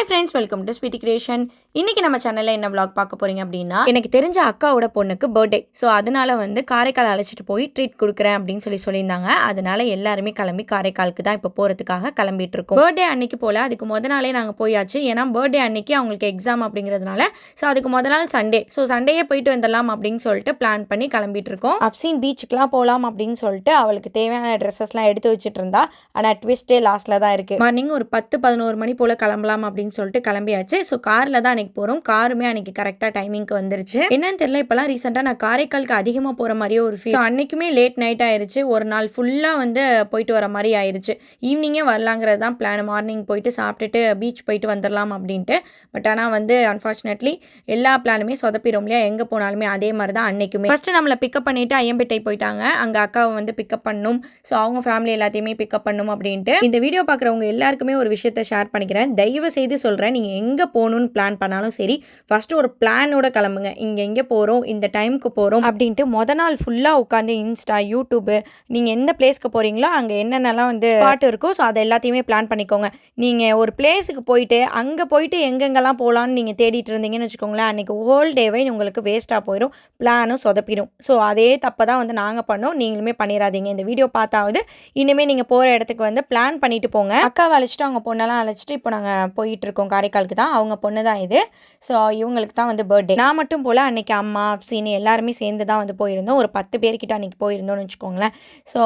Hi friends, welcome to Sweety creation. இன்றைக்கி நம்ம சேனலில் என்ன vlog பார்க்க போகிறீங்க அப்படின்னா, எனக்கு தெரிஞ்ச அக்காவோட பொண்ணுக்கு பர்த்டே. ஸோ அதனால் வந்து காரைக்கால் அழைச்சிட்டு போய் ட்ரீட் கொடுக்குறேன் அப்படின்னு சொல்லியிருந்தாங்க. அதனால் எல்லாருமே கிளம்பி காரைக்காலுக்கு தான் இப்போ போகிறதுக்காக கிளம்பிட்டு இருக்கோம். பர்த்டே அன்னைக்கு போல் அதுக்கு நாளே நாங்கள் போயாச்சு. ஏன்னா பர்த்டே அன்னைக்கு அவங்களுக்கு எக்ஸாம் அப்படிங்கிறதுனால ஸோ அதுக்கு நாள் சண்டே. ஸோ சண்டேயே போயிட்டு வந்துடலாம் அப்படின்னு சொல்லிட்டு பிளான் பண்ணி கிளம்பிட்டு இருக்கோம். அப்சீன் பீச்சுக்கெலாம் போகலாம் அப்படின்னு சொல்லிட்டு அவளுக்கு தேவையான ட்ரெஸ்ஸஸ்லாம் எடுத்து வச்சுட்டு இருந்தா. ஆனால் ட்விஸ்டே லாஸ்ட்டில் தான் இருக்குது. மார்னிங் ஒரு 10-11 மணி போல் கிளம்பலாம் அப்படின்னு சொல்லிட்டு கிளம்பியாச்சு. ஸோ காரில் தான் அன்றைக்கி போகிறோம். காருமே அன்றைக்கி கரெக்டாக டைமிங்க்கு வந்துருச்சு. என்னன்னு தெரியல, இப்போலாம் ரீசெண்டாக நான் காரைக்காலுக்கு அதிகமாக போகிற மாதிரியே ஒரு ஃபீல். ஸோ அன்றைக்குமே லேட் நைட் ஆயிடுச்சு. ஒரு நாள் ஃபுல்லாக வந்து போயிட்டு வர மாதிரி ஆயிடுச்சு. ஈவினிங்கே வரலாங்கிறது தான் பிளான். மார்னிங் போயிட்டு சாப்பிட்டுட்டு பீச் போயிட்டு வந்துடலாம் அப்படின்ட்டு. பட் ஆனால் வந்து அன்ஃபார்ச்சுனேட்லி எல்லா பிளானுமே சொதப்பிடும் இல்லையா? எங்கே போனாலுமே அதே மாதிரி தான் அன்றைக்குமே. ஃபஸ்ட்டு நம்மளை பிக்கப் பண்ணிவிட்டு ஐயம்பேட்டை போயிட்டாங்க. அங்கே அக்காவை வந்து பிக்கப் பண்ணணும். ஸோ அவங்க ஃபேமிலி எல்லாத்தையுமே பிக்கப் பண்ணணும் அப்படின்ட்டு. இந்த வீடியோ பார்க்குறவங்க எல்லாருக்குமே ஒரு விஷயத்தை ஷேர் பண்ணிக்கிறேன். தயவு செய்து சொல்கிறேன், நீங்கள் எங்கே போகணுன்னு பிளான் பண்ணாலும் சரி, ஃபஸ்ட்டு ஒரு பிளானோட கிளம்புங்க. இங்கே எங்கே போகிறோம், இந்த டைமுக்கு போகிறோம் அப்படின்ட்டு நாள் ஃபுல்லாக உட்காந்து இன்ஸ்டா, யூடியூப்பு, நீங்கள் எந்த பிளேஸ்க்கு போகிறீங்களோ அங்கே என்னென்னலாம் வந்து ஸ்பாட் இருக்கோ ஸோ அதை எல்லாத்தையுமே பிளான் பண்ணிக்கோங்க. நீங்கள் ஒரு பிளேஸுக்கு போயிட்டு அங்கே போயிட்டு எங்கெங்கெல்லாம் போகலான்னு நீங்கள் தேடிட்டு இருந்தீங்கன்னு வச்சுக்கோங்களேன், அன்றைக்கி ஹோல் டேவே உங்களுக்கு வேஸ்ட்டாக போயிடும், பிளானும் சொதப்பிடும். ஸோ அதே தப்பை தான் வந்து நாங்கள் பண்ணோம். நீங்களுமே பண்ணிடாதீங்க. இந்த வீடியோ பார்த்தாவது இனிமேல் நீங்கள் போகிற இடத்துக்கு வந்து பிளான் பண்ணிட்டு போங்க. அக்காவை அழைச்சிட்டு அவங்க பொண்ணெல்லாம் அழைச்சிட்டு இப்போ நாங்கள் போயிட்டுருக்கோம் காரைக்காலுக்கு தான். அவங்க பொண்ணு தான் இது. ஸோ இவங்களுக்கு தான் வந்து பர்த்டே. நான் மட்டும் போல் அன்றைக்கி அம்மா சீனி எல்லாருமே சேர்ந்து தான் வந்து போயிருந்தோம். ஒரு 10 பேர்கிட்ட அன்றைக்கி போயிருந்தோம்னு வச்சுக்கோங்களேன். ஸோ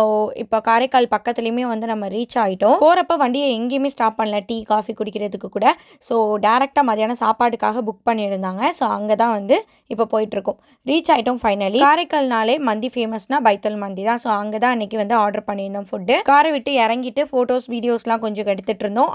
இப்போ காரைக்கால் பக்கத்துலேயுமே வந்து நம்ம ரீச் ஆகிட்டோம். போகிறப்ப வண்டியை எங்கேயுமே ஸ்டாப் பண்ணல, டீ காஃபி குடிக்கிறதுக்கு கூட. ஸோ டேரெக்டாக மதியானம் சாப்பாட்டுக்காக புக் பண்ணியிருந்தாங்க. ஸோ அங்கே தான் வந்து இப்போ போயிட்டுருக்கோம். ரீச் ஆகிட்டோம் ஃபைனலி. காரைக்கால்னாலே மந்தி ஃபேமஸ்னா பைத்தல் மந்தி தான். ஸோ அங்கே தான் அன்றைக்கி வந்து ஆர்டர் பண்ணியிருந்தோம் ஃபுட்டு. காரை விட்டு இறங்கிட்டு ஃபோட்டோஸ் வீடியோஸ்லாம் கொஞ்சம் எடுத்துகிட்டு இருந்தோம்.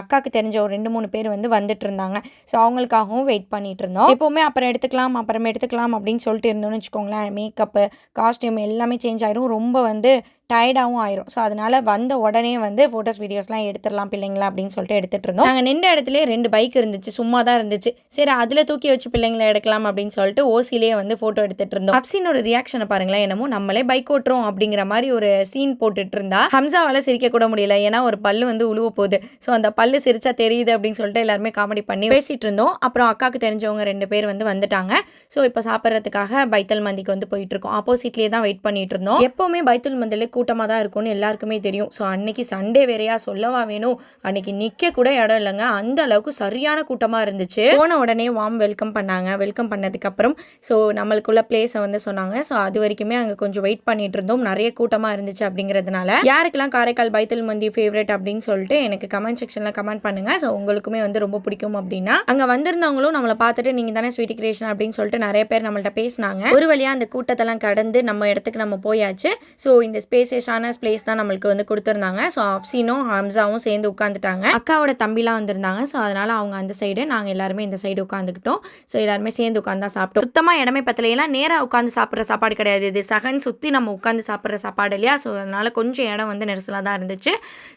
அக்காவுக்கு தெரிஞ்ச ஒரு 2-3 பேர் வந்து வந்துட்டு இருந்தாங்க. ஸோ அவங்களுக்காகவும் வெயிட் பண்ணிட்டு இருந்தோம். எப்போவுமே அப்புறம் எடுத்துக்கலாம் அப்படின்னு சொல்லிட்டு இருந்தோம்னு வச்சுக்கோங்களேன், மேக்கப்பு, காஸ்டியூம் எல்லாமே சேஞ்ச் ஆயிரும். ரொம்ப வந்து டயர்டாகவும் ஆயிரும். ஸோ அதனால் வந்த உடனே வந்து ஃபோட்டோஸ் வீடியோஸ்லாம் எடுத்துடலாம் பிள்ளைங்களா அப்படின்னு சொல்லிட்டு எடுத்துகிட்டு இருந்தோம். நாங்கள் நின்ற இடத்துல 2 பைக் இருந்துச்சு, சும்மா தான் இருந்துச்சு. சரி அதில் தூக்கி வச்சு பிள்ளைங்களை எடுக்கலாம் அப்படின்னு சொல்லிட்டு ஓசிலேயே வந்து ஃபோட்டோ எடுத்துகிட்டு இருந்தோம். அப்சினோட ரியாக்ஷனை பாருங்களேன், என்னமோ நம்மளே பைக் ஓட்டுறோம் அப்படிங்கிற மாதிரி ஒரு சீன் போட்டுட்டு இருந்தா. ஹம்சாவால் சிரிக்க கூட முடியல, ஏன்னா ஒரு பல்லு வந்து உழுவ போகுது. ஸோ அந்த பல்லு சிரிச்சா தெரியுது அப்படின்னு சொல்லிட்டு எல்லாருமே காமெடி பண்ணி பேசிகிட்டு இருந்தோம். அப்புறம் அக்காவுக்கு தெரிஞ்சவங்க 2 பேர் வந்து வந்துட்டாங்க. ஸோ இப்போ சாப்பிட்றதுக்காக பைத்தல் மந்திக்கு வந்து போயிட்டு இருக்கோம். ஆப்போசிட்லேயே தான் வெயிட் பண்ணிட்டு இருந்தோம். எப்போவுமே பைத்தல் மந்தியில் கூட்டமாக தான் இருக்கும்னு எல்லாருக்குமே தெரியும். ஸோ அன்னைக்கு சண்டே வேறையா சொல்லவா வேணும், அன்னைக்கு நிற்க கூட இடம் இல்லைங்க, அந்த அளவுக்கு சரியான கூட்டமாக இருந்துச்சு. போன உடனே வார்ம் வெல்கம் பண்ணாங்க. வெல்கம் பண்ணதுக்கப்புறம் ஸோ நம்மளுக்குள்ள பிளேஸை வந்து சொன்னாங்க. ஸோ அது வரைக்குமே அங்கே கொஞ்சம் வெயிட் பண்ணிட்டு இருந்தோம். நிறைய கூட்டமாக இருந்துச்சு அப்படிங்கிறதுனால. யாருக்கெல்லாம் காரைக்கால் பைத்தல் மந்தி ஃபேவரட் அப்படின்னு சொல்லிட்டு எனக்கு கமெண்ட் செக்ஷனில் கமெண்ட் பண்ணுங்க. ஸோ உங்களுக்குமே வந்து ரொம்ப பிடிக்கும் அப்படின்னா. அங்கே வந்திருந்தவங்களும் நம்மளை பார்த்துட்டு நீங்கள் தானே ஸ்வீட்டி கிரியேஷன் அப்படின்னு சொல்லிட்டு நிறைய பேர் நம்மள்ட்ட பேசினாங்க. ஒரு வழியாக அந்த கூட்டத்தெல்லாம் கடந்து நம்ம இடத்துக்கு நம்ம போயாச்சு. ஸோ இந்த ஸ்பேசியஸான பிளேஸ் தான் நம்மளுக்கு வந்து கொடுத்துருந்தாங்க. ஸோ அப்சினும் ஹம்சாவும் சேர்ந்து உட்காந்துட்டாங்க. அக்காவோட தம்பிலாம் வந்திருந்தாங்க. ஸோ அதனால் அவங்க அந்த சைடு, நாங்கள் எல்லாருமே இந்த சைடு உட்காந்துக்கிட்டோம். ஸோ எல்லாருமே சேர்ந்து உட்காந்து தான் சாப்பிட்டோம். சுத்தமாக இடமே பத்தலையெல்லாம் நேராக உட்காந்து சாப்பிட்ற சாப்பாடு கிடையாது, இது சகன் சுற்றி நம்ம உட்காந்து சாப்பிட்ற சாப்பாடு இல்லையா? ஸோ அதனால் கொஞ்சம் இடம் வந்து நெரிசலாக தான் இருந்துச்சு.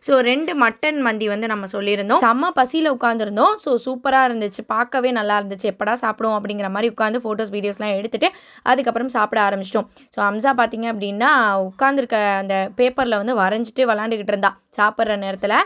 ஸோ 2 மட்டன் மந்தி வந்து நம்ம சொல்லியிருந்தோம். செம்ம பசியில் உட்காந்துருந்தோம். ஸோ சூப்பராக இருந்துச்சு, பார்க்கவே நல்லா இருந்துச்சு. எப்படா சாப்பிடுவோம் அப்படிங்கிற மாதிரி உட்காந்து ஃபோட்டோஸ் வீடியோஸ்லாம் எடுத்துகிட்டு அதுக்கப்புறம் சாப்பிட ஆரம்பிச்சிட்டோம். ஸோ ஹம்சா பார்த்தீங்க அப்படின்னா உட்காந்துருக்க அந்த பேப்பரில் வந்து வரைஞ்சிட்டு விளாண்டுக்கிட்டு இருந்தா சாப்பிட்ற நேரத்தில்.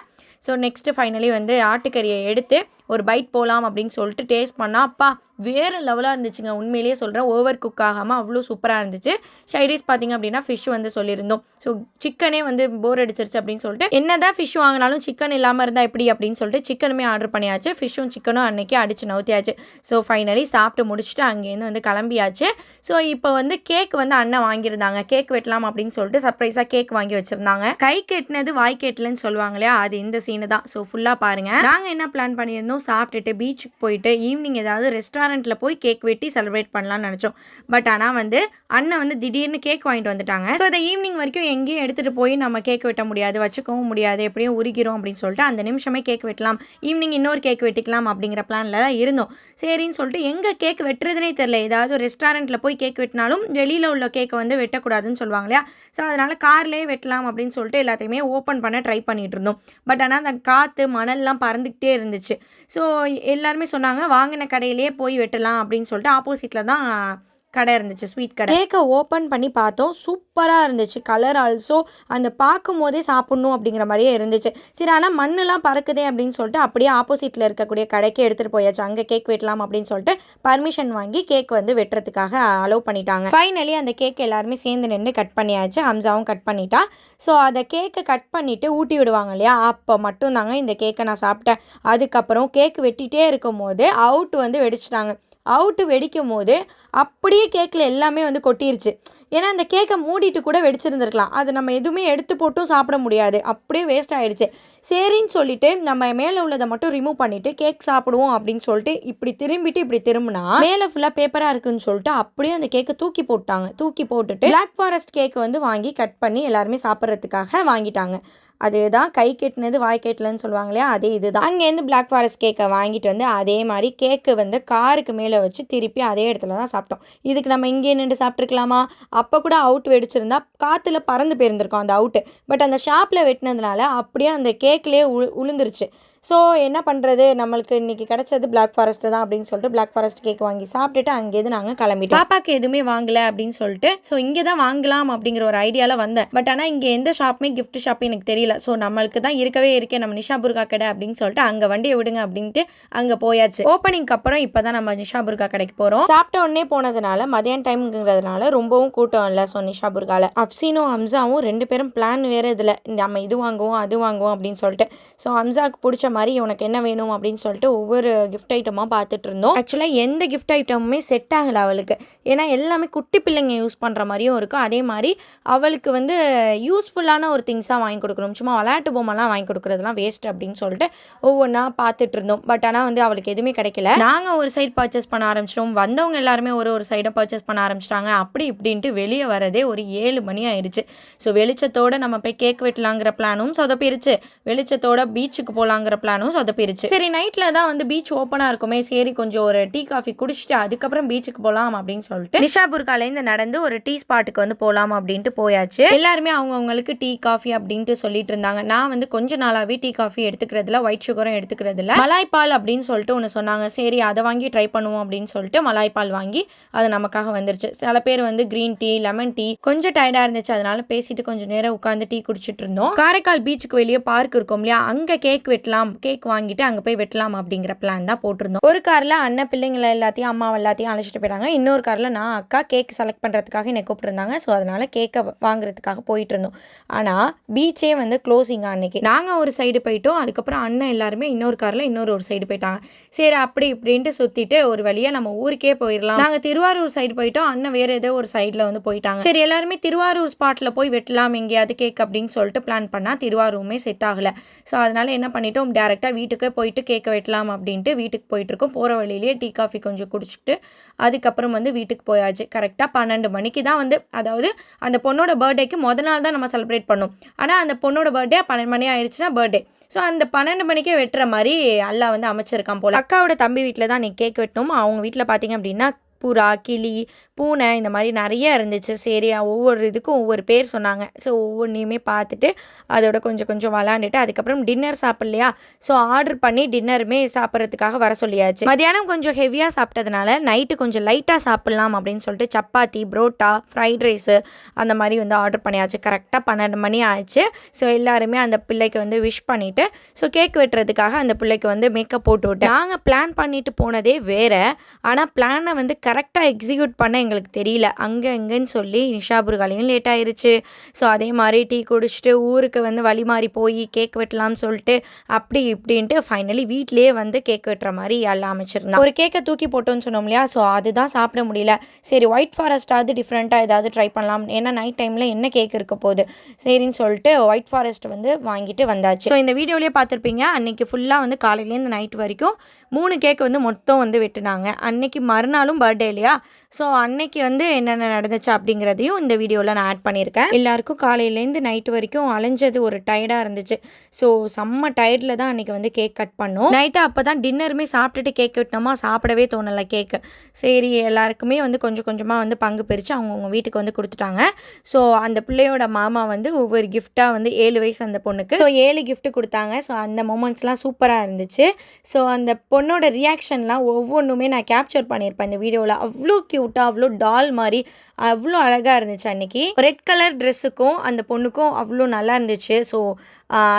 ஸோ நெக்ஸ்ட்டு ஃபைனலி வந்து ஆட்டுக்கறியை எடுத்து ஒரு பைட் போகலாம் அப்படின்னு சொல்லிட்டு டேஸ்ட் பண்ணால் அப்பா வேறு லெவலாக இருந்துச்சுங்க. உண்மையிலேயே சொல்கிறேன், ஓவர் குக் ஆகாமல் அவ்வளோ சூப்பராக இருந்துச்சு. சைடிஸ் பார்த்திங்க அப்படின்னா ஃபிஷ் வந்து சொல்லியிருந்தோம். ஸோ சிக்கனே வந்து போர் அடிச்சிருச்சு அப்படின்னு சொல்லிட்டு என்னதான் ஃபிஷ் வாங்கினாலும் சிக்கன் இல்லாமல் இருந்தால் எப்படி அப்படின்னு சொல்லிட்டு சிக்கனுமே ஆர்டர் பண்ணியாச்சு. ஃபிஷ்ஷும் சிக்கனும் அன்றைக்கி அடித்து நவுத்தியாச்சு. ஸோ ஃபைனலி சாப்பிட்டு முடிச்சுட்டு அங்கேருந்து வந்து கிளம்பியாச்சு. ஸோ இப்போ வந்து கேக் வந்து அண்ணன் வாங்கியிருந்தாங்க. கேக் வெட்டலாம் அப்படின்னு சொல்லிட்டு சர்ப்ரைஸாக கேக் வாங்கி வச்சுருந்தாங்க. கை கெட்டினது வாய் கெட்டலன்னு சொல்லுவாங்க இல்லையா, அது இந்த சீனு தான். ஸோ ஃபுல்லாக பாருங்கள். நாங்கள் என்ன பிளான் பண்ணியிருந்தோம், சாப்பிட்டுட்டு பீச்சுக்கு போயிட்டு ஈவினிங் ஏதாவது ரெஸ்டாரண்ட்டில் போய் கேக் வெட்டி செலிப்ரேட் பண்ணலாம்னு நினச்சோம். பட் ஆனால் வந்து அண்ணன் வந்து திடீர்னு கேக் வாங்கிட்டு வந்துட்டாங்க. ஸோ அதை ஈவினிங் வரைக்கும் எங்கேயும் எடுத்துகிட்டு போய் நம்ம கேக் வெட்ட முடியாது, வச்சுக்கவும் முடியாது, எப்படியும் உருகிறோம் அப்படின்னு சொல்லிட்டு அந்த நிமிஷமே கேக் வெட்டலாம், ஈவினிங் இன்னொரு கேக் வெட்டிக்கலாம் அப்படிங்கிற பிளானில் தான் இருந்தோம். சரின்னு சொல்லிட்டு எங்கே கேக் வெட்டுறதுனே தெரில. ஏதாவது ரெஸ்டாரண்ட்டில் போய் கேக் வெட்டினாலும் வெளியில் உள்ள கேக்கை வந்து வெட்டக்கூடாதுன்னு சொல்லுவாங்க இல்லையா? ஸோ அதனால் கார்லேயே வெட்டலாம் அப்படின்னு சொல்லிட்டு எல்லாத்தையுமே ஓப்பன் பண்ண ட்ரை பண்ணிகிட்டு இருந்தோம். பட் ஆனால் அந்த காற்று மணல்லாம் பறந்துக்கிட்டே இருந்துச்சு. ஸோ எல்லாருமே சொன்னாங்க வாங்கின கடையிலே போய் வெட்டலாம் அப்படின்னு சொல்லிட்டு ஆப்போசிட்டில் தான் கடை இருந்துச்சு, ஸ்வீட் கடை. கேக்கை ஓப்பன் பண்ணி பார்த்தோம். சூப்பராக இருந்துச்சு. கலர் ஆல்சோ அந்த பார்க்கும் போதே சாப்பிட்ணும் அப்படிங்கிற மாதிரியே இருந்துச்சு. சரி, ஆனால் மண்ணெலாம் பறக்குதே அப்படின்னு சொல்லிட்டு அப்படியே ஆப்போசிட்டில் இருக்கக்கூடிய கடைக்கு எடுத்துகிட்டு போயாச்சு. அங்கே கேக் வெட்டலாம் அப்படின்னு சொல்லிட்டு பர்மிஷன் வாங்கி கேக் வந்து வெட்டுறதுக்காக அலோவ் பண்ணிட்டாங்க. ஃபைனலி அந்த கேக் எல்லாருமே சேர்ந்து நின்று கட் பண்ணியாச்சு. ஹம்சாவும் கட் பண்ணிட்டா. ஸோ அதை கேக்கை கட் பண்ணிவிட்டு ஊட்டி விடுவாங்க இல்லையா, அப்போ மட்டும் தாங்க இந்த கேக்கை நான் சாப்பிட்டேன். அதுக்கப்புறம் கேக் வெட்டிகிட்டே இருக்கும் போது அவுட் வந்து வெடிச்சிட்டாங்க. அவுட்டு வெடிக்கும் போது அப்படியே கேக்கில் எல்லாமே வந்து கொட்டிருச்சு. ஏன்னா அந்த கேக்கை மூடிட்டு கூட வெடிச்சிருந்துருக்கலாம். அது நம்ம எதுவுமே எடுத்து போட்டும் சாப்பிட முடியாது, அப்படியே வேஸ்ட் ஆகிடுச்சு. சரின்னு சொல்லிட்டு நம்ம மேலே உள்ளதை மட்டும் ரிமூவ் பண்ணிவிட்டு கேக் சாப்பிடுவோம் அப்படின்னு சொல்லிட்டு இப்படி திரும்பிட்டு இப்படி திரும்பினா மேலே ஃபுல்லாக பேப்பராக இருக்குன்னு சொல்லிட்டு அப்படியே அந்த கேக்கை தூக்கி போட்டாங்க. தூக்கி போட்டுட்டு பிளாக் ஃபாரஸ்ட் கேக் வந்து வாங்கி கட் பண்ணி எல்லாருமே சாப்பிட்றதுக்காக வாங்கிட்டாங்க. அதுதான் கை கெட்டினது வாய் கெட்டலன்னு சொல்லுவாங்க இல்லையா, அதே இதுதான். அங்கேருந்து பிளாக் ஃபாரஸ்ட் கேக்கை வாங்கிட்டு வந்து அதே மாதிரி கேக்கு வந்து காருக்கு மேலே வச்சு திருப்பி அதே இடத்துல தான் சாப்பிட்டோம். இதுக்கு நம்ம இங்கே நின்று சாப்பிட்ருக்கலாமா? அப்போ கூட அவுட் வெடிச்சிருந்தா காற்றுல பறந்து போயிருந்திருக்கோம் அந்த அவுட்டு. பட் அந்த ஷாப்பில் வெட்டினதுனால அப்படியே அந்த கேக்லேயே உளுந்துருச்சு. ஸோ என்ன பண்ணுறது, நம்மளுக்கு இன்றைக்கி கிடச்சது பிளாக் ஃபாரஸ்ட்டு தான் அப்படின்னு சொல்லிட்டு பிளாக் ஃபாரஸ்ட் கேக் வாங்கி சாப்பிட்டுட்டு அங்கேருந்து நாங்கள் கிளம்பிட்டோம். பாப்பாவுக்கு எதுவுமே வாங்கலை அப்படின்னு சொல்லிட்டு ஸோ இங்கே தான் வாங்கலாம் அப்படிங்கிற ஒரு ஐடியாவில் வந்தேன். பட் ஆனால் இங்கே எந்த ஷாப்புமே கிஃப்ட் ஷாப் எனக்கு தெரியல. ஸோ நம்மளுக்கு தான் இருக்கவே இருக்கே நம்ம நிஷா புர்கா கடை அப்படின்னு சொல்லிட்டு அங்கே வண்டியை விடுங்க அப்படின்ட்டு அங்கே போயாச்சு. ஓப்பனிங்க்கு அப்புறம் இப்போ தான் நம்ம நிஷா புர்கா கடைக்கு போகிறோம். சாப்பிட்ட உடனே போனதுனால மதியான டைம்ங்கிறதுனால ரொம்பவும் கூட்டம் இல்லை. ஸோ நிஷா புர்காவில் அப்சீனும் ஹம்சாவும் 2 பேரும் பிளான் வேறு இதில் நம்ம இது வாங்குவோம் அது வாங்குவோம் அப்படின்னு சொல்லிட்டு. ஸோ ஹம்சாவுக்கு பிடிச்ச மாதிரி உனக்கு என்ன வேணும் அப்படின்னு சொல்லிட்டு ஒவ்வொரு கிஃப்ட் ஐட்டமாக பார்த்துட்டு இருந்தோம். ஆக்சுவலாக எந்த கிஃப்ட் ஐட்டமுமே செட் ஆகலை அவளுக்கு. ஏன்னா எல்லாமே குட்டி பிள்ளைங்க யூஸ் பண்ணுற மாதிரியும் இருக்கும். அதே மாதிரி அவளுக்கு வந்து யூஸ்ஃபுல்லான ஒரு திங்ஸாக வாங்கி கொடுக்கணும். சும்மா விளையாட்டு பொம்மைலாம் வாங்கி கொடுக்குறதுலாம் வேஸ்ட் அப்படின்னு சொல்லிட்டு ஒவ்வொன்றா பார்த்துட்டு இருந்தோம். பட் ஆனால் வந்து அவளுக்கு எதுவுமே கிடைக்கல. நாங்கள் ஒரு சைடு பர்ச்சேஸ் பண்ண ஆரம்பிச்சிட்டோம். வந்தவங்க எல்லாருமே ஒரு சைடை பர்ச்சேஸ் பண்ண ஆரம்பிச்சிட்டாங்க. அப்படி இப்படின்ட்டு வெளியே வரதே ஒரு 7 மணி ஆயிடுச்சு. ஸோ வெளிச்சத்தோடு நம்ம போய் கேக் வெட்டலாங்கிற பிளானும் சொதப்பிருச்சு. வெளிச்சத்தோட பீச்சுக்கு போகலாங்கிற பிளானும் சொதப்பிருச்சு. சரி, நைட்டில் தான் வந்து பீச் ஓப்பனாக இருக்குமே, சரி கொஞ்சம் ஒரு டீ காஃபி குடிச்சிட்டு அதுக்கப்புறம் பீச்சுக்கு போகலாம் அப்படின்னு சொல்லிட்டு நிஷா புர்காலேருந்து நடந்து ஒரு டீ ஸ்பாட்டுக்கு வந்து போகலாம் அப்படின்ட்டு போயாச்சு. எல்லாருமே அவங்கவுங்களுக்கு டீ காஃபி அப்படின்ட்டு சொல்லிட்டு இருந்தாங்க. நான் வந்து கொஞ்ச நாளாகவே டீ காஃபி எடுத்துக்கிறதுல, ஒயிட் சுகரும் எடுத்துக்கிறதுல, மலாய் பால் அப்படின்னு சொல்லிட்டு ஒன்று சொன்னாங்க. சரி அதை வாங்கி ட்ரை பண்ணுவோம் அப்படின்னு சொல்லிட்டு மலாய் பால் வாங்கி அது நமக்காக வந்துருச்சு. சில பேர் வந்து கிரீன் டீ, லெமன் டீ. கொஞ்சம் டயர்டாக இருந்துச்சு, அதனால பேசிட்டு கொஞ்சம் நேரம் உட்காந்து டீ குடிச்சிட்டு இருந்தோம். காரைக்கால் பீச்சுக்கு வெளியே பார்க் இருக்கும் இல்லையா, அங்கே கேக் வெட்டலாம், கேக் வாங்கிட்டு அங்கே போய் வெட்டலாம் அப்படிங்கிற பிளான் தான் போட்டிருந்தோம். ஒரு காரில் அண்ணன் பிள்ளைங்களை எல்லாத்தையும் அம்மா எல்லாத்தையும் அழைச்சிட்டு போயிட்டாங்க. இன்னொரு காரில் நான் அக்கா கேக் செலக்ட் பண்ணுறதுக்காக என்னை கூப்பிட்டுருந்தாங்க. ஸோ அதனால் கேக்கை வாங்குறதுக்காக போயிட்டு இருந்தோம். ஆனால் பீச்சே வந்து க்ளோசிங்காக அன்னைக்கு. நாங்கள் ஒரு சைடு போயிட்டோம். அதுக்கப்புறம் அண்ணன் எல்லாருமே இன்னொரு காரில் ஒரு சைடு போயிட்டாங்க. சரி அப்படி இப்படின்ட்டு சுற்றிட்டு ஒரு வழியாக நம்ம ஊருக்கே போயிடலாம். நாங்கள் திருவாரூர் சைடு போயிட்டோம். அண்ணன் வேறு ஏதோ ஒரு சைடில் வந்து போயிட்டாங்க. சரி எல்லாருமே திருவாரூர் ஸ்பாட்டில் போய் வெட்டலாம் எங்கேயாவது கேக் அப்படின்னு சொல்லிட்டு பிளான் பண்ணால் திருவாரூருமே செட் ஆகலை. ஸோ அதனால் என்ன பண்ணிட்டோம், டேரெக்டாக வீட்டுக்கே போயிட்டு கேக்கை வெட்டலாம் அப்படின்ட்டு வீட்டுக்கு போயிட்டுருக்கோம். போகிற வழியிலேயே டீ காஃபி கொஞ்சம் குடிச்சிட்டு அதுக்கப்புறம் வந்து வீட்டுக்கு போயாச்சு. கரெக்டாக 12 மணிக்கு தான் வந்து, அதாவது அந்த பொண்ணோட பர்த்டேக்கு முதல் நாள் தான் நம்ம செலிப்ரேட் பண்ணோம். ஆனால் அந்த பொண்ணோட பர்த்டே 12 மணி ஆயிடுச்சுன்னா பர்த்டே. ஸோ அந்த 12 மணிக்கே வெட்டுற மாதிரி அல்லா வந்து அமைச்சிருக்கான் போல். அக்காவோட தம்பி வீட்டில் தான் நீ கேக் வெட்டணும். அவங்க வீட்டில் பார்த்தீங்க அப்படின்னா புறா, கிளி, பூனை இந்த மாதிரி நிறைய இருந்துச்சு. சரி ஒவ்வொரு இதுக்கும் ஒவ்வொரு பேர் சொன்னாங்க. ஸோ ஒவ்வொன்றையுமே பார்த்துட்டு அதோட கொஞ்சம் கொஞ்சம் விளாண்டுட்டு அதுக்கப்புறம் டின்னர் சாப்பிட்லையா, ஸோ ஆர்டர் பண்ணி டின்னருமே சாப்பிட்றதுக்காக வர சொல்லியாச்சு. மதியானம் கொஞ்சம் ஹெவியாக சாப்பிட்டதுனால நைட்டு கொஞ்சம் லைட்டாக சாப்பிட்லாம் அப்படின்னு சொல்லிட்டு சப்பாத்தி, புரோட்டா, ஃப்ரைட் ரைஸு அந்த மாதிரி வந்து ஆர்டர் பண்ணியாச்சு. கரெக்டாக 12 மணி ஆயிடுச்சு. ஸோ எல்லாருமே அந்த பிள்ளைக்கு வந்து விஷ் பண்ணிவிட்டு ஸோ கேக் வெட்டுறதுக்காக அந்த பிள்ளைக்கு வந்து மேக்கப் போட்டு விட்டேன். நாங்கள் பிளான் பண்ணிட்டு போனதே வேறு. ஆனால் பிளானை வந்து கரெக்டாக எக்ஸிக்யூட் பண்ண எங்களுக்கு தெரியல. அங்கே இங்கேன்னு சொல்லி நிஷா புர்காலையும் லேட் ஆயிடுச்சு. ஸோ அதே மாதிரி டீ குடிச்சிட்டு ஊருக்கு வந்து வழி மாறி போய் கேக் வெட்டலாம்னு சொல்லிட்டு அப்படி இப்படின்ட்டு ஃபைனலி வீட்லேயே வந்து கேக் வெட்டுற மாதிரி எல்லாம் அமைச்சிருந்தோம். ஒரு கேக்கை தூக்கி போட்டோன்னு சொன்னோம் இல்லையா, ஸோ அதுதான் சாப்பிட முடியல. சரி ஒயிட் ஃபாரஸ்ட்டாவது டிஃப்ரெண்ட்டாக ஏதாவது ட்ரை பண்ணலாம், ஏன்னா நைட் டைமில் என்ன கேக் இருக்க போகுது, சரின்னு சொல்லிட்டு ஒயிட் ஃபாரஸ்ட் வந்து வாங்கிட்டு வந்தாச்சு. ஸோ இந்த வீடியோலேயே பார்த்துருப்பீங்க, அன்றைக்கி ஃபுல்லாக வந்து காலையிலேருந்து நைட் வரைக்கும் 3 கேக் வந்து மொத்தம் வந்து வெட்டினாங்க. அன்னைக்கு மறுநாளும் பர்த்டே இல்லையா, ஸோ அன்னைக்கு வந்து என்னென்ன நடந்துச்சு அப்படிங்கிறதையும் இந்த வீடியோவில் நான் ஆட் பண்ணியிருக்கேன். எல்லாருக்கும் காலையிலேருந்து நைட்டு வரைக்கும் அலைஞ்சது ஒரு டயர்டாக இருந்துச்சு. ஸோ செம்ம டயர்டில் தான் அன்றைக்கி வந்து கேக் கட் பண்ணோம். நைட்டு அப்போ தான் டின்னருமே சாப்பிட்டுட்டு கேக் வெட்டினோமா, சாப்பிடவே தோணலை கேக்கு. சரி எல்லாருக்குமே வந்து கொஞ்சம் கொஞ்சமாக வந்து பங்கு பிரித்து அவங்கவுங்க வீட்டுக்கு வந்து கொடுத்துட்டாங்க. ஸோ அந்த பிள்ளையோட மாமா வந்து ஒவ்வொரு கிஃப்டாக வந்து 7 வயசு அந்த பொண்ணுக்கு ஸோ 7 கிஃப்ட்டு கொடுத்தாங்க. ஸோ அந்த மூமெண்ட்ஸ்லாம் சூப்பராக இருந்துச்சு. ஸோ அந்த பொண்ணோட ரியாக்ஷன்லாம் ஒவ்வொன்றுமே நான் கேப்சர் பண்ணியிருப்பேன் இந்த வீடியோவில். அவ்வளோ க்யூட் க்யூட்டாக அவ்வளோ டால் மாதிரி அவ்வளோ அழகாக இருந்துச்சு. அன்றைக்கி ரெட் கலர் ட்ரெஸ்ஸுக்கும் அந்த பொண்ணுக்கும் அவ்வளோ நல்லா இருந்துச்சு. ஸோ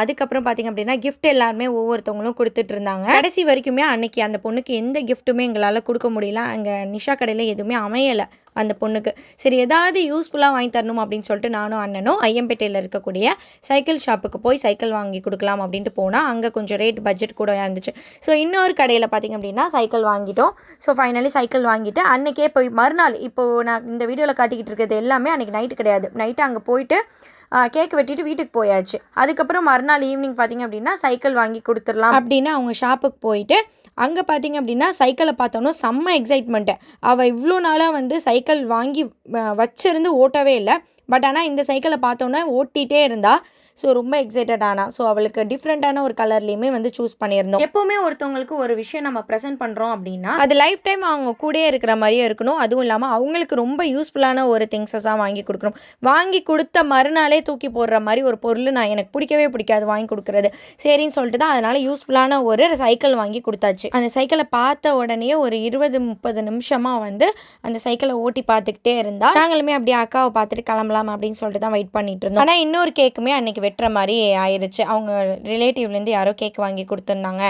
அதுக்கப்புறம் பார்த்திங்க அப்படின்னா கிஃப்ட் எல்லாருமே ஒவ்வொருத்தவங்களும் கொடுத்துட்டு இருந்தாங்க. கடைசி வரைக்குமே அன்றைக்கி அந்த பொண்ணுக்கு எந்த கிஃப்ட்டுமே எங்களால் கொடுக்க முடியல. அங்கே நிஷா கடையில் எதுவுமே அமையலை அந்த பொண்ணுக்கு. சரி ஏதாவது யூஸ்ஃபுல்லாக வாங்கி தரணும் அப்படின்னு சொல்லிட்டு நானும் அண்ணனும் ஐயம்பேட்டையில் இருக்கக்கூடிய சைக்கிள் ஷாப்புக்கு போய் சைக்கிள் வாங்கி கொடுக்கலாம் அப்படின்ட்டு போனால் அங்கே கொஞ்சம் ரேட் பட்ஜெட் கூட இருந்துச்சு. ஸோ இன்னொரு கடையில் பார்த்திங்க அப்படின்னா சைக்கிள் வாங்கிட்டோம். ஸோ ஃபைனலி சைக்கிள் வாங்கிட்டு அன்றைக்கே போய் மறுநாள் இப்போது நான் இந்த வீடியோவில் காட்டிக்கிட்டு இருக்கிறது எல்லாமே அன்றைக்கி நைட்டு கிடையாது. நைட்டு அங்கே போயிட்டு கேக் வெட்டிட்டு வீட்டுக்கு போயாச்சு. அதுக்கப்புறம் மறுநாள் ஈவினிங் பார்த்திங்க அப்படின்னா சைக்கிள் வாங்கி கொடுத்துடலாம் அப்படின்னு அவங்க ஷாப்புக்கு போயிட்டு அங்கே பார்த்திங்க அப்படின்னா சைக்கிளை பார்த்தோன்னா செம்ம எக்ஸைட்மெண்ட்டு. அவள் இவ்வளோ நாளாக வந்து சைக்கிள் வாங்கி வச்சிருந்து ஓட்டவே இல்லை. பட் ஆனால் இந்த சைக்கிளை பார்த்தோன்னா ஓட்டிகிட்டே இருந்தா. ஸோ ரொம்ப எக்ஸைட்டட் ஆனா. ஸோ அவளுக்கு டிஃப்ரெண்ட்டான ஒரு கலர்லேயுமே வந்து சூஸ் பண்ணியிருந்தோம். எப்போவுமே ஒருத்தவங்களுக்கு ஒரு விஷயம் நம்ம ப்ரெசென்ட் பண்ணுறோம் அப்படின்னா அது லைஃப் டைம் அவங்க கூடயே இருக்கிற மாதிரியே இருக்கணும். அதுவும் இல்லாமல் அவங்களுக்கு ரொம்ப யூஸ்ஃபுல்லான ஒரு திங்ஸஸாக வாங்கி கொடுக்கணும். வாங்கி கொடுத்த மறுநாளே தூக்கி போடுற மாதிரி ஒரு பொருள் எனக்கு பிடிக்கவே பிடிக்காது வாங்கி கொடுக்குறது. சரின்னு சொல்லிட்டு தான் அதனால் யூஸ்ஃபுல்லான ஒரு சைக்கிள் வாங்கி கொடுத்தாச்சு. அந்த சைக்கிளை பார்த்த உடனே ஒரு 20-30 நிமிஷமாக வந்து அந்த சைக்கிளை ஓட்டி பார்த்துக்கிட்டே இருந்தா. நாங்களுமே அப்படியே அக்காவை பார்த்துட்டு கிளம்பலாம் அப்படின்னு சொல்லிட்டு தான் வெயிட் பண்ணிட்டு இருந்தோம். ஆனால் இன்னொரு கேக்குமே அன்றைக்கி வெட்டுற மாதிரி ஆயிடுச்சு. அவங்க ரிலேட்டிவ்லேருந்து யாரோ கேக் வாங்கி கொடுத்துருந்தாங்க.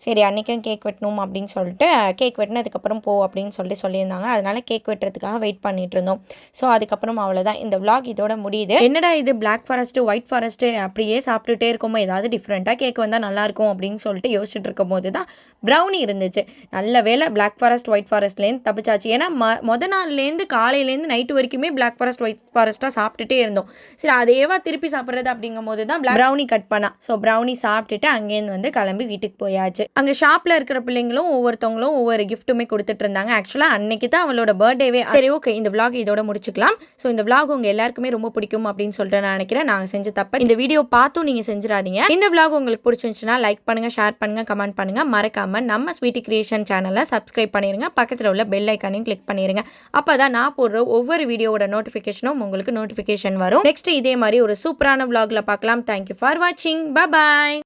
சரி அன்றைக்கும் கேக் வெட்டணும் அப்படின்னு சொல்லிட்டு கேக் வெட்டினதுக்கப்புறம் போ அப்படின்னு சொல்லியிருந்தாங்க. அதனால் கேக் வெட்டுறதுக்காக வெயிட் பண்ணிட்டு இருந்தோம். ஸோ அதுக்கப்புறம் அவ்வளோதான், இந்த vlog இதோட முடியுது. என்னடா இது பிளாக் ஃபாரஸ்ட்டு ஒயிட் ஃபாரஸ்ட்டு அப்படியே சாப்பிட்டுட்டே இருக்கோமோ, ஏதாவது டிஃப்ரெண்ட்டாக கேக் வந்தால் நல்லாயிருக்கும் அப்படின்னு சொல்லிட்டு யோசிச்சுட்டு இருக்கும் போது தான் ப்ரௌனி இருந்துச்சு. நல்ல வேலை பிளாக் ஃபாரஸ்ட் ஒயிட் ஃபாரஸ்ட்லேருந்து தப்பிச்சாச்சு. ஏன்னா மொதல் நாள்லேருந்து காலையிலேருந்து நைட்டு வரைக்குமே பிளாக் ஃபாரஸ்ட் ஒயிட் ஃபாரஸ்ட்டாக சாப்பிட்டுட்டே இருந்தோம். சரி அதேவா திருப்பி சாப்பிட்றது அப்படிங்கும் போது தான் ப்ரௌனி கட் பண்ணா. ஸோ ப்ரௌனி சாப்பிட்டுட்டு அங்கேருந்து வந்து கிளம்பி வீட்டுக்கு போயாச்சு. அங்கே ஷாப்பில் இருக்கிற பிள்ளைங்களும் ஒவ்வொருத்தவங்களும் ஒவ்வொரு கிஃப்ட்டுமே கொடுத்துட்டு இருந்தாங்க. ஆக்சுவலாக அன்னைக்கு தான் அவளோட பர்த்டேவே. சரி ஓகே, இந்த vlog இதோட முடிச்சுக்கலாம். ஸோ இந்த vlog உங்கள் எல்லாருக்குமே ரொம்ப பிடிக்கும் அப்படின்னு சொல்லிட்டு நான் நினைக்கிறேன். நாங்கள் செஞ்ச தப்ப இந்த வீடியோ பார்த்தும் நீங்கள் செஞ்சிடாதீங்க. இந்த vlog உங்களுக்கு பிடிச்சிருந்துச்சுன்னா லைக் பண்ணுங்கள், ஷேர் பண்ணுங்கள், கமெண்ட் பண்ணுங்கள். மறக்காமல் நம்ம ஸ்வீட்டி கிரியேஷன் சேனலை சப்ஸ்கிரைப் பண்ணிடுங்க. பக்கத்தில் உள்ள பெல் ஐக்கானையும் கிளிக் பண்ணிடுங்க. அப்போ தான் நான் போடுற ஒவ்வொரு வீடியோவோட நோட்டிஃபிகேஷனும் உங்களுக்கு நோட்டிஃபிகேஷன் வரும். நெக்ஸ்ட் இதே மாதிரி ஒரு சூப்பரான vlogல பார்க்கலாம். Thank you for watching. Bye bye.